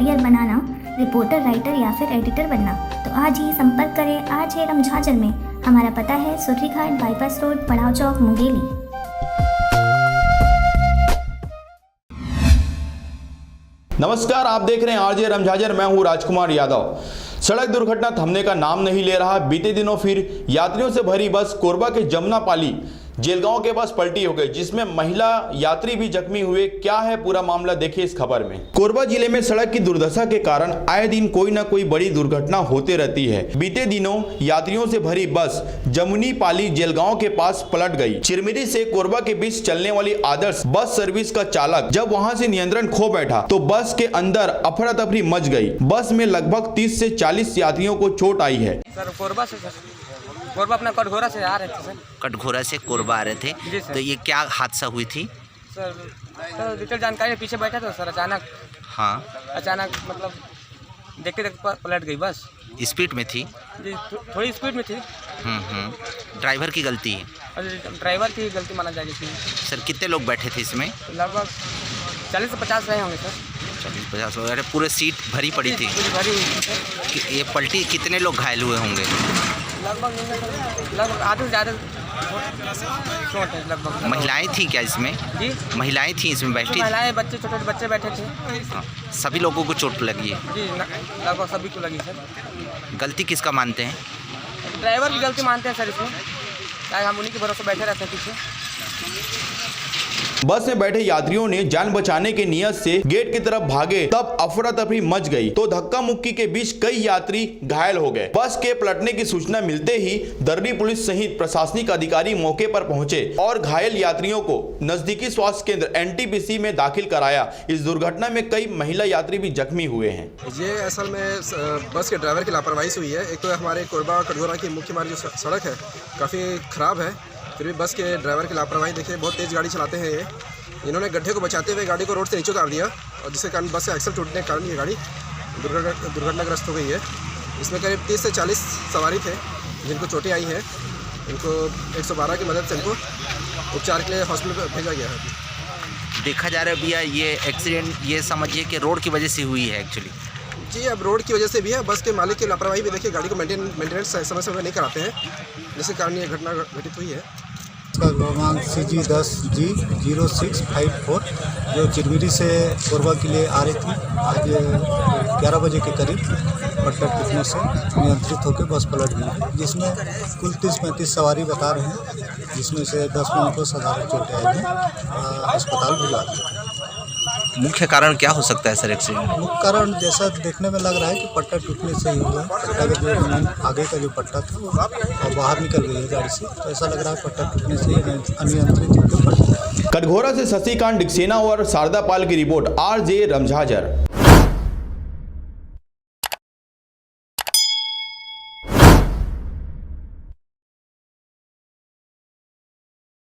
Career बनाना, reporter, writer या फिर editor बनना, तो आज ही संपर्क करें आज है रमझाजर में। हमारा पता है सुर्री घाट, बाईपास रोड, पड़ाव चौक, मुंगेली। नमस्कार, आप देख रहे हैं आरजे रमझाजर। मैं हूं राजकुमार यादव। सड़क दुर्घटना थमने का नाम नहीं ले रहा। बीते दिनों फिर यात्रियों से भरी बस कोरबा के जमुनापाली जेलगांव के पास पलटी हो गई, जिसमें महिला यात्री भी जख्मी हुए। क्या है पूरा मामला, देखिए इस खबर में। कोरबा जिले में सड़क की दुर्दशा के कारण आए दिन कोई न कोई बड़ी दुर्घटना होते रहती है। बीते दिनों यात्रियों से भरी बस जमुनापाली जेलगांव के पास पलट गई। चिरमिरी से कोरबा के बीच चलने वाली आदर्श बस सर्विस का चालक जब वहां से नियंत्रण खो बैठा तो बस के अंदर अफरा तफरी मच गई। बस में लगभग 30 से 40 यात्रियों को चोट आई है। सर कोरबा अपना कटघोरा से आ रहे थे सर। कटघोरा से कोरबा आ रहे थे जी सर। तो ये क्या हादसा हुई थी? सर डिटेल जानकारी पीछे बैठा था सर। अचानक मतलब देखते देखते पलट गई बस। स्पीड में थी जी, थोड़ी स्पीड में थी। ड्राइवर की गलती है? ड्राइवर की गलती माना जाएगी इसमें। सर कितने लोग बैठे थे इसमें? लगभग 40 से 50 रहे होंगे सर। 40-50 लोग। अरे पूरे सीट भरी पड़ी थी? पूरी भरी हुई थी सर। ये पलटी, कितने लोग घायल हुए होंगे? लगभग आधे से ज़्यादा चोट है लगभग। महिलाएं थी क्या इसमें? जी, महिलाएं थी इसमें बैठी? महिलाएं, बच्चे, छोटे छोटे बच्चे बैठे थे। हाँ, सभी लोगों को चोट लगी है? जी, लगभग सभी को लगी सर। गलती किसका मानते हैं? ड्राइवर की गलती मानते हैं सर इसमें, चाहे हम उन्हीं के भरोसे बैठे रहते हैं पीछे। बस में बैठे यात्रियों ने जान बचाने के नियत से गेट की तरफ भागे, तब अफरा तफरी मच गई तो धक्का मुक्की के बीच कई यात्री घायल हो गए। बस के पलटने की सूचना मिलते ही दर्री पुलिस सहित प्रशासनिक अधिकारी मौके पर पहुंचे और घायल यात्रियों को नजदीकी स्वास्थ्य केंद्र एनटीपीसी में दाखिल कराया। इस दुर्घटना में कई महिला यात्री भी जख्मी हुए हैं। ये असल में बस के ड्राइवर की लापरवाही से हुई है। एक तो हमारे कोरबा कटघोरा की मुख्य मार्ग जो सड़क है काफ़ी ख़राब है, फिर भी बस के ड्राइवर की लापरवाही देखिए। बहुत तेज़ गाड़ी चलाते हैं ये। इन्होंने गड्ढे को बचाते हुए गाड़ी को रोड से नीचे उतार दिया और जिसके कारण बस से एक्सल टूटने के कारण ये गाड़ी दुर्घटनाग्रस्त हो गई है। इसमें करीब 30 से 40 सवारी थे जिनको चोटें आई हैं। इनको 112 की मदद से इनको उपचार के लिए हॉस्पिटल में भेजा गया है। देखा जा रहा है भैया ये एक्सीडेंट, ये समझिए कि रोड की वजह से हुई है एक्चुअली। जी, अब रोड की वजह से भी है। बस के मालिक की लापरवाही भी देखिए, गाड़ी को मेंटेनेंस समय से नहीं कराते हैं, जिसके कारण ये घटना घटित हुई है। क्रमांक CG10G0654 जो चिरमिरी से कोरबा के लिए आ रही थी, आज 11 बजे के करीब पट्टा टूटने से नियंत्रित होकर बस पलट गई, जिसमें कुल 30-35 सवारी बता रहे हैं, जिसमें से 10 लोगों को साधारण चोटें आई हैं, अस्पताल भिजवा दिया। मुख्य कारण क्या हो सकता है सर एक्सीडेंट? मुख्य कारण जैसा देखने में लग रहा है कि पट्टा टूटने से ही हुआ। पट्टा का जो आगे का जो पट्टा था वो बाहर निकल गई है गाड़ी से, तो ऐसा लग रहा है पट्टा टूटने से ही अनियंत्रित होकर पलटा। कटघोरा से शशिकांत डिक्सेना और शारदा पाल की रिपोर्ट, आरजे रमझाजर।